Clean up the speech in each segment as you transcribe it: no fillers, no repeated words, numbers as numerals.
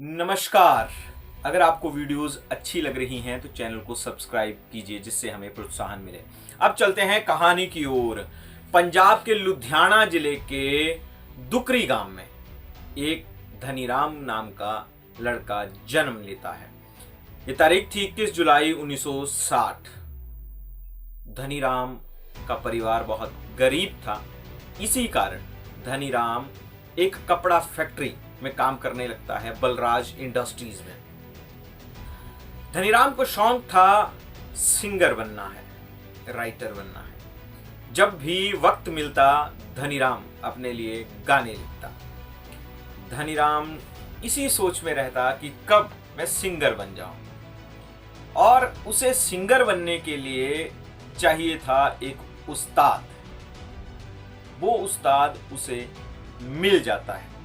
नमस्कार। अगर आपको वीडियोस अच्छी लग रही हैं तो चैनल को सब्सक्राइब कीजिए जिससे हमें प्रोत्साहन मिले। अब चलते हैं कहानी की ओर। पंजाब के लुधियाना जिले के दुकरी गांव में एक धनीराम नाम का लड़का जन्म लेता है। ये तारीख थी 21 जुलाई 1960। धनीराम का परिवार बहुत गरीब था। इसी कारण धनीराम एक कपड़ा फैक्ट्री में काम करने लगता है, बलराज इंडस्ट्रीज में। धनीराम को शौक था सिंगर बनना है, राइटर बनना है। जब भी वक्त मिलता धनीराम अपने लिए गाने लिखता। धनीराम इसी सोच में रहता कि कब मैं सिंगर बन जाऊं, और उसे सिंगर बनने के लिए चाहिए था एक उस्ताद। वो उस्ताद उसे मिल जाता है।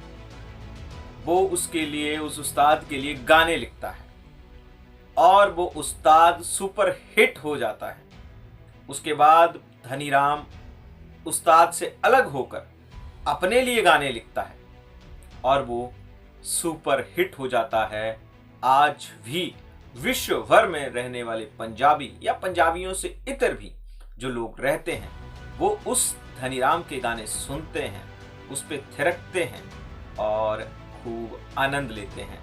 वो उसके लिए, उस उस्ताद के लिए गाने लिखता है और वो उस्ताद सुपर हिट हो जाता है। उसके बाद धनीराम उस्ताद से अलग होकर अपने लिए गाने लिखता है और वो सुपर हिट हो जाता है। आज भी विश्व भर में रहने वाले पंजाबी या पंजाबियों से इतर भी जो लोग रहते हैं वो उस धनीराम के गाने सुनते हैं, उस पे थिरकते हैं और खूब आनंद लेते हैं।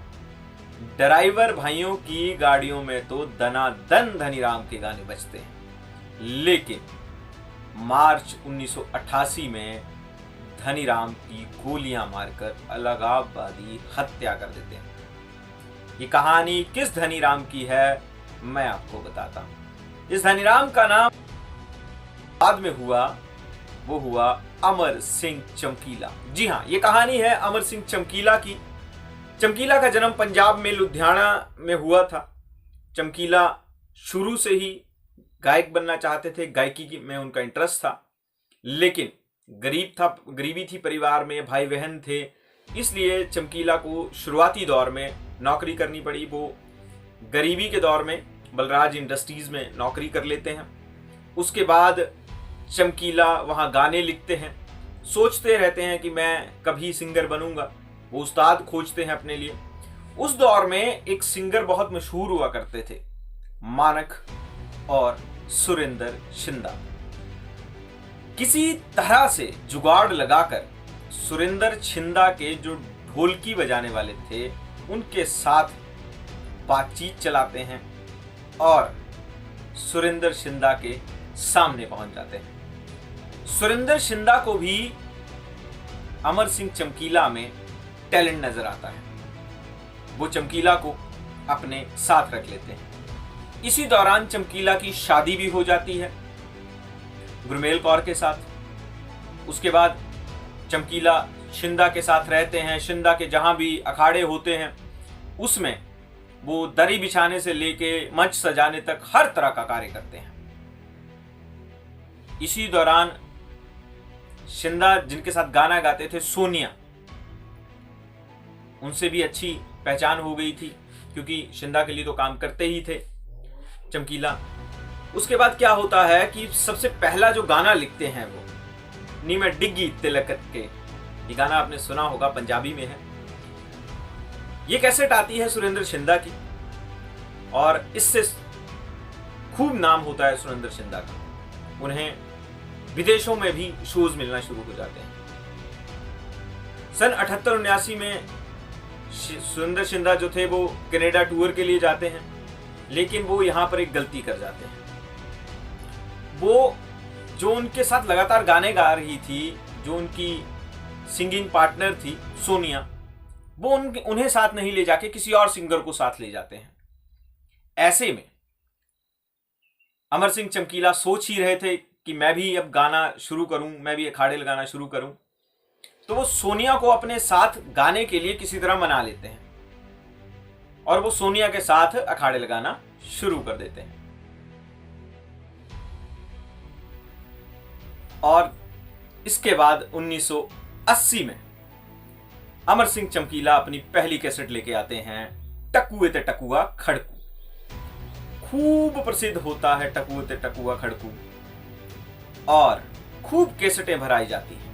ड्राइवर भाइयों की गाड़ियों में तो दनादन धनीराम के गाने बजते हैं। लेकिन मार्च 1988 में धनीराम की गोलियां मारकर अलगाववादी हत्या कर देते हैं। ये कहानी किस धनीराम की है मैं आपको बताता हूं। इस धनीराम का नाम बाद में हुआ, वो हुआ अमर सिंह चमकीला। जी हाँ, ये कहानी है अमर सिंह चमकीला की। चमकीला का जन्म पंजाब में लुधियाना में हुआ था। चमकीला शुरू से ही गायक बनना चाहते थे, गायकी में उनका इंटरेस्ट था। लेकिन गरीबी थी परिवार में, भाई बहन थे, इसलिए चमकीला को शुरुआती दौर में नौकरी करनी पड़ी। वो गरीबी के दौर में बलराज इंडस्ट्रीज में नौकरी कर लेते हैं। उसके बाद चमकीला वहाँ गाने लिखते हैं, सोचते रहते हैं कि मैं कभी सिंगर बनूंगा। वो उस्ताद खोजते हैं अपने लिए। उस दौर में एक सिंगर बहुत मशहूर हुआ करते थे, मानक और सुरेंद्र शिंदा। किसी तरह से जुगाड़ लगाकर सुरेंद्र शिंदा के जो ढोलकी बजाने वाले थे उनके साथ बातचीत चलाते हैं और सुरेंद्र शिंदा के सामने पहुंच जाते हैं। सुरेंद्र शिंदा को भी अमर सिंह चमकीला में टैलेंट नजर आता है। वो चमकीला को अपने साथ रख लेते हैं। इसी दौरान चमकीला की शादी भी हो जाती है गुरमेल कौर के साथ। उसके बाद चमकीला शिंदा के साथ रहते हैं। शिंदा के जहां भी अखाड़े होते हैं उसमें वो दरी बिछाने से लेके मंच सजाने तक हर तरह का कार्य करते हैं। इसी दौरान शिंदा जिनके साथ गाना गाते थे, सोनिया, उनसे भी अच्छी पहचान हो गई थी क्योंकि शिंदा के लिए तो काम करते ही थे चमकीला। उसके बाद क्या होता है कि सबसे पहला जो गाना लिखते हैं वो नी मैं डिग्गी तिलक के, ये गाना आपने सुना होगा, पंजाबी में है। ये कैसेट आती है सुरेंद्र शिंदा की और इससे खूब नाम होता है सुरेंद्र शिंदा का। उन्हें विदेशों में भी शोज मिलना शुरू हो जाते हैं। सन 78-79 में सुरेंद्र शिंदा जो थे वो कनाडा टूर के लिए जाते हैं, लेकिन वो यहाँ पर एक गलती कर जाते हैं। वो जो उनके साथ लगातार गाने गा रही थी, जो उनकी सिंगिंग पार्टनर थी सोनिया, वो उन्हें साथ नहीं ले जाके किसी और सिंगर को साथ ले जाते हैं। ऐसे में अमर सिंह चमकीला सोच ही रहे थे कि मैं भी अब गाना शुरू करूं, मैं भी अखाड़े लगाना शुरू करूं। तो वो सोनिया को अपने साथ गाने के लिए किसी तरह मना लेते हैं और वो सोनिया के साथ अखाड़े लगाना शुरू कर देते हैं। और इसके बाद 1980 में अमर सिंह चमकीला अपनी पहली कैसेट लेके आते हैं, टकुए ते टकुआ खड़कू। खूब प्रसिद्ध होता है टकुए ते टकुआ खड़कू और खूब कैसेटें भराई जाती हैं।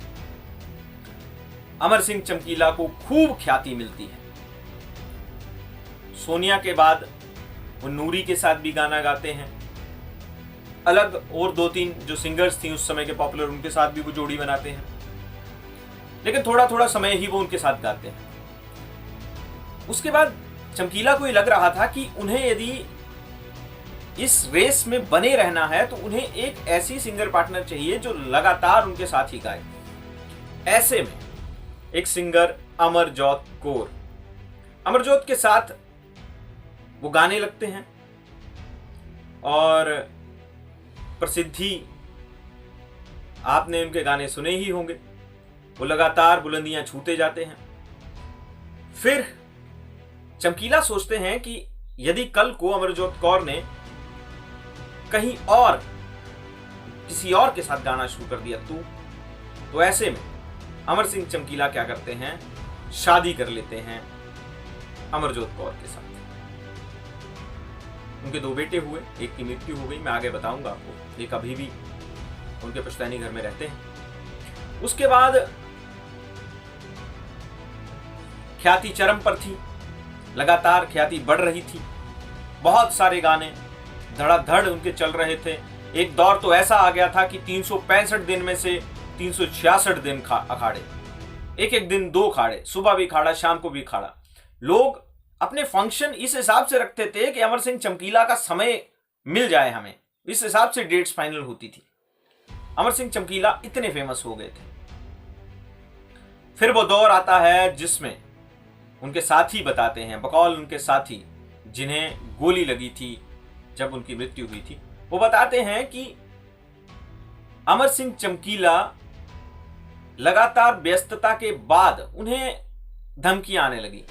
अमर सिंह चमकीला को खूब ख्याति मिलती है। सोनिया के बाद वो नूरी के साथ भी गाना गाते हैं। अलग और 2-3 जो सिंगर्स थी उस समय के पॉपुलर, उनके साथ भी वो जोड़ी बनाते हैं, लेकिन थोड़ा थोड़ा समय ही वो उनके साथ गाते हैं। उसके बाद चमकीला को ये लग रहा था कि उन्हें यदि इस रेस में बने रहना है तो उन्हें एक ऐसी सिंगर पार्टनर चाहिए जो लगातार उनके साथ ही गाए। ऐसे में एक सिंगर अमरजोत कौर, अमरजोत के साथ वो गाने लगते हैं और प्रसिद्धि, आपने उनके गाने सुने ही होंगे, वो लगातार बुलंदियां छूते जाते हैं। फिर चमकीला सोचते हैं कि यदि कल को अमरजोत कौर ने कहीं और किसी और के साथ गाना शुरू कर दिया तो ऐसे में अमर सिंह चमकीला क्या करते हैं, शादी कर लेते हैं अमरजोत कौर के साथ। उनके 2 बेटे हुए, एक की मृत्यु हो गई, मैं आगे बताऊंगा आपको, एक अभी भी उनके पुश्तैनी घर में रहते हैं। उसके बाद ख्याति चरम पर थी, लगातार ख्याति बढ़ रही थी, बहुत सारे गाने धड़ाधड़ उनके चल रहे थे। एक दौर तो ऐसा आ गया था कि 365 दिन में से 366 दिन अखाड़े, एक दिन 2 अखाड़े, सुबह भी अखाड़ा, शाम को भी अखाड़ा। लोग अपने फंक्शन इस हिसाब से रखते थे कि अमर सिंह चमकीला का समय मिल जाए हमें, इस हिसाब से डेट्स फाइनल होती थी। अमर सिंह चमकीला इतने फेमस हो गए थे। फिर वो दौर आता है जिसमें उनके साथी बताते हैं, बकौल उनके साथी जिन्हें गोली लगी थी जब उनकी मृत्यु हुई थी, वो बताते हैं कि अमर सिंह चमकीला लगातार व्यस्तता के बाद उन्हें धमकियां आने लगी,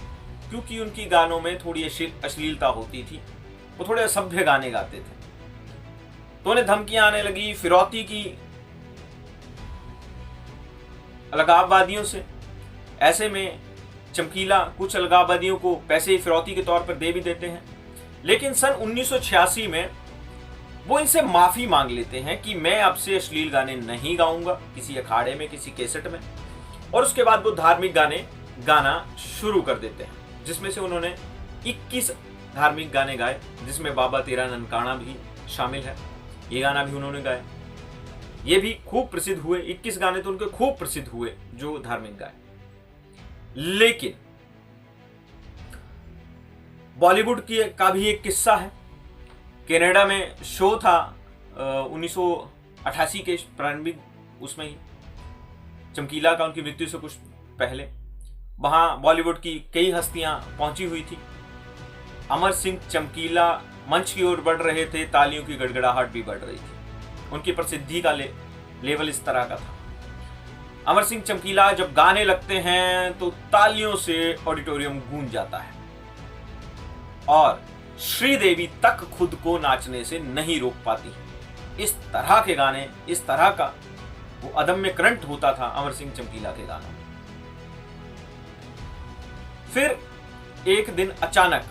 क्योंकि उनकी गानों में थोड़ी अश्लीलता होती थी, वो थोड़े असभ्य गाने गाते थे, तो उन्हें धमकियां आने लगी फिरौती की, अलगाववादियों से। ऐसे में चमकीला कुछ अलगाववादियों को पैसे फिरौती के तौर पर दे भी देते हैं, लेकिन सन 1986 में वो इनसे माफी मांग लेते हैं कि मैं अब से अश्लील गाने नहीं गाऊंगा किसी अखाड़े में, किसी कैसेट में। और उसके बाद वो धार्मिक गाने गाना शुरू कर देते हैं, जिसमें से उन्होंने 21 धार्मिक गाने गाए, जिसमें बाबा तेरा ननकाना भी शामिल है, ये गाना भी उन्होंने गाया। ये भी खूब प्रसिद्ध हुए, 21 गाने तो उनके खूब प्रसिद्ध हुए जो धार्मिक गाए। लेकिन बॉलीवुड का भी एक किस्सा है। कनाडा में शो था 1988 के प्रारंभिक, उसमें ही चमकीला का उनकी मृत्यु से कुछ पहले वहां बॉलीवुड की कई हस्तियां पहुंची हुई थी। अमर सिंह चमकीला मंच की ओर बढ़ रहे थे, तालियों की गड़गड़ाहट भी बढ़ रही थी। उनकी प्रसिद्धि का लेवल इस तरह का था। अमर सिंह चमकीला जब गाने लगते हैं तो तालियों से ऑडिटोरियम गूंज जाता है और श्रीदेवी तक खुद को नाचने से नहीं रोक पाती। इस तरह के गाने, इस तरह का वो अदम्य करंट होता था अमर सिंह चमकीला के गानों में। फिर एक दिन अचानक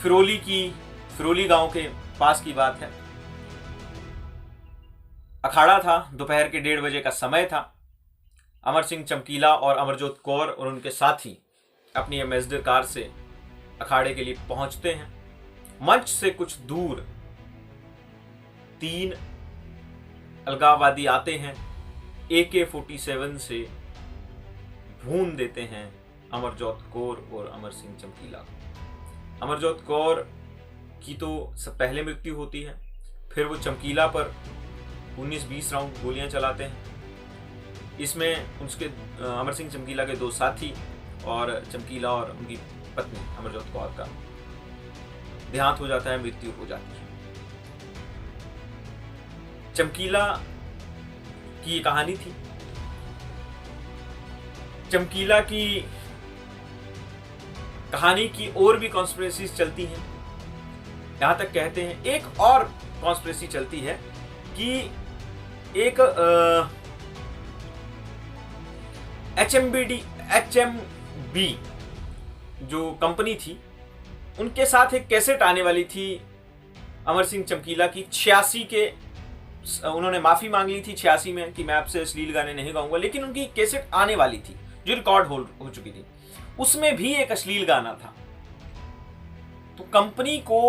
फिरौली गांव के पास की बात है, अखाड़ा था, दोपहर के 1:30 बजे का समय था। अमर सिंह चमकीला और अमरजोत कौर और उनके साथी अपनी एम्बेसडर कार से अखाड़े के लिए पहुंचते हैं। मंच से कुछ दूर 3 अलगाववादी आते हैं, AK-47 से भून देते हैं अमरजोत कौर और अमर सिंह चमकीला को। अमरजोत कौर की तो सब पहले मृत्यु होती है, फिर वो चमकीला पर 19-20 राउंड गोलियां चलाते हैं। इसमें उसके अमर सिंह चमकीला के 2 साथी और चमकीला और उनकी पत्नी अमरजोत कौर का देहांत हो जाता है, मृत्यु हो जाती है। चमकीला की ये कहानी थी। चमकीला की कहानी की और भी कॉन्स्पिरेसीज चलती हैं। यहां तक कहते हैं एक और कॉन्स्पिरेसी चलती है कि एक HMB जो कंपनी थी, उनके साथ एक कैसेट आने वाली थी अमर सिंह चमकीला की 86 के। उन्होंने माफी मांग ली थी 86 में कि मैं आपसे अश्लील गाने नहीं गाऊंगा, लेकिन उनकी कैसेट आने वाली थी जो रिकॉर्ड हो चुकी थी, उसमें भी एक अश्लील गाना था। तो कंपनी को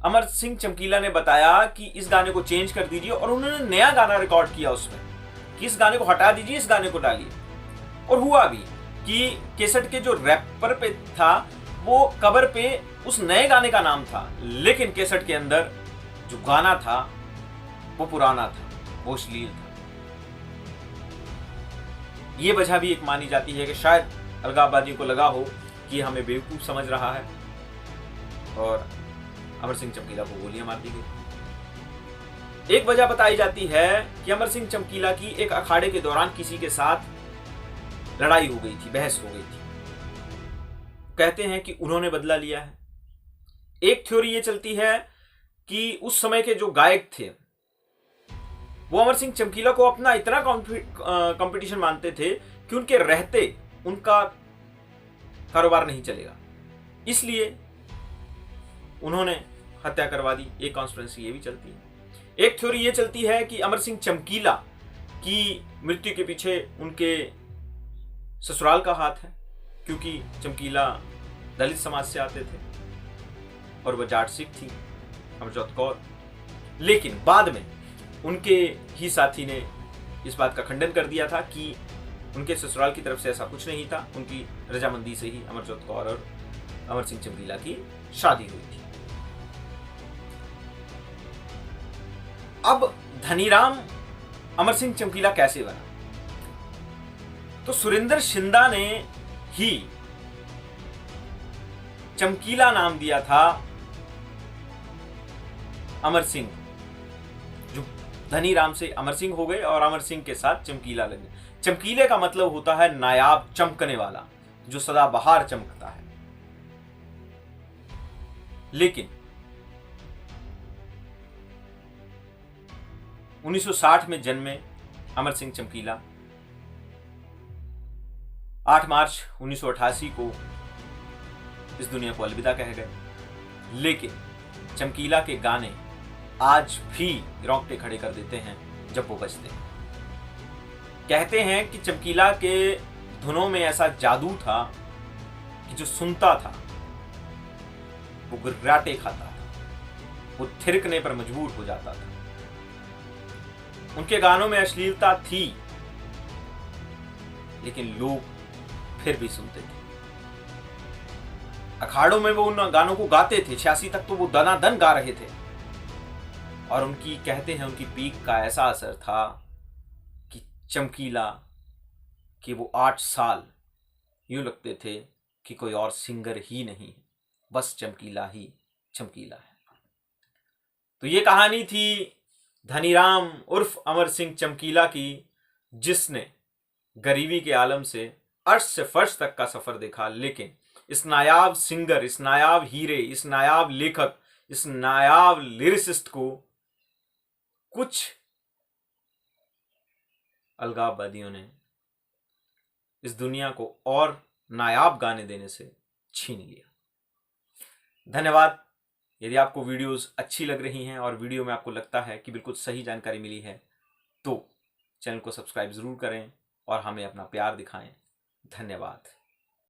अमर सिंह चमकीला ने बताया कि इस गाने को चेंज कर दीजिए, और उन्होंने नया गाना रिकॉर्ड किया उसमें कि इस गाने को हटा दीजिए, इस गाने को डालिए। और हुआ भी कि केसट के जो रैपर पे था वो कवर पे उस नए गाने का नाम था, लेकिन केसट के अंदर जो गाना था वो पुराना था, वो अश्लील था। ये वजह भी एक मानी जाती है कि शायद अलगाववादियों को लगा हो कि हमें बेवकूफ समझ रहा है, और अमर सिंह चमकीला को गोलियां मार दी गई। एक वजह बताई जाती है कि अमर सिंह चमकीला की एक अखाड़े के दौरान किसी के साथ लड़ाई हो गई थी, बहस हो गई थी। कहते हैं कि उन्होंने बदला लिया है। एक थ्योरी ये चलती है कि उस समय के जो गायक थे वो अमर सिंह चमकीला को अपना इतना कंपटीशन मानते थे कि उनके रहते उनका कारोबार नहीं चलेगा, इसलिए उन्होंने हत्या करवा दी। एक कॉन्स्पिरेसी ये भी चलती है। एक थ्योरी ये चलती है कि अमर सिंह चमकीला की मृत्यु के पीछे उनके ससुराल का हाथ है, क्योंकि चमकीला दलित समाज से आते थे और वह जाट सिख थी, अमरजोत कौर। लेकिन बाद में उनके ही साथी ने इस बात का खंडन कर दिया था कि उनके ससुराल की तरफ से ऐसा कुछ नहीं था, उनकी रजामंदी से ही अमरजोत कौर और अमर सिंह चमकीला की शादी हुई थी। अब धनीराम अमर सिंह चमकीला कैसे बना? तो सुरेंद्र शिंदा ने ही चमकीला नाम दिया था अमर सिंह, जो धनीराम से अमर सिंह हो गए और अमर सिंह के साथ चमकीला लगे। चमकीले का मतलब होता है नायाब, चमकने वाला, जो सदाबहार चमकता है। लेकिन 1960 में जन्मे अमर सिंह चमकीला 8 मार्च 1988 को इस दुनिया को अलविदा कह गए। लेकिन चमकीला के गाने आज भी रोंगटे खड़े कर देते हैं जब वो बजते हैं। कहते हैं कि चमकीला के धुनों में ऐसा जादू था कि जो सुनता था वो गिर्राटे खाता था, वो थिरकने पर मजबूर हो जाता था। उनके गानों में अश्लीलता थी, लेकिन लोग फिर भी सुनते थे। अखाड़ों में वो उन गानों को गाते थे, 86 तक तो वो दनादन गा रहे थे। और उनकी, कहते हैं, उनकी पीक का ऐसा असर था कि चमकीला कि वो 8 साल यूं लगते थे कि कोई और सिंगर ही नहीं, बस चमकीला ही चमकीला है। तो ये कहानी थी धनीराम उर्फ अमर सिंह चमकीला की, जिसने गरीबी के आलम से अर्श से फर्श तक का सफर देखा, लेकिन इस नायाब सिंगर, इस नायाब हीरे, इस नायाब लेखक, इस नायाब लिरिसिस्ट को कुछ अलगाववादियों ने इस दुनिया को और नायाब गाने देने से छीन लिया। धन्यवाद। यदि आपको वीडियोस अच्छी लग रही हैं और वीडियो में आपको लगता है कि बिल्कुल सही जानकारी मिली है, तो चैनल को सब्सक्राइब जरूर करें और हमें अपना प्यार दिखाएं। धन्यवाद।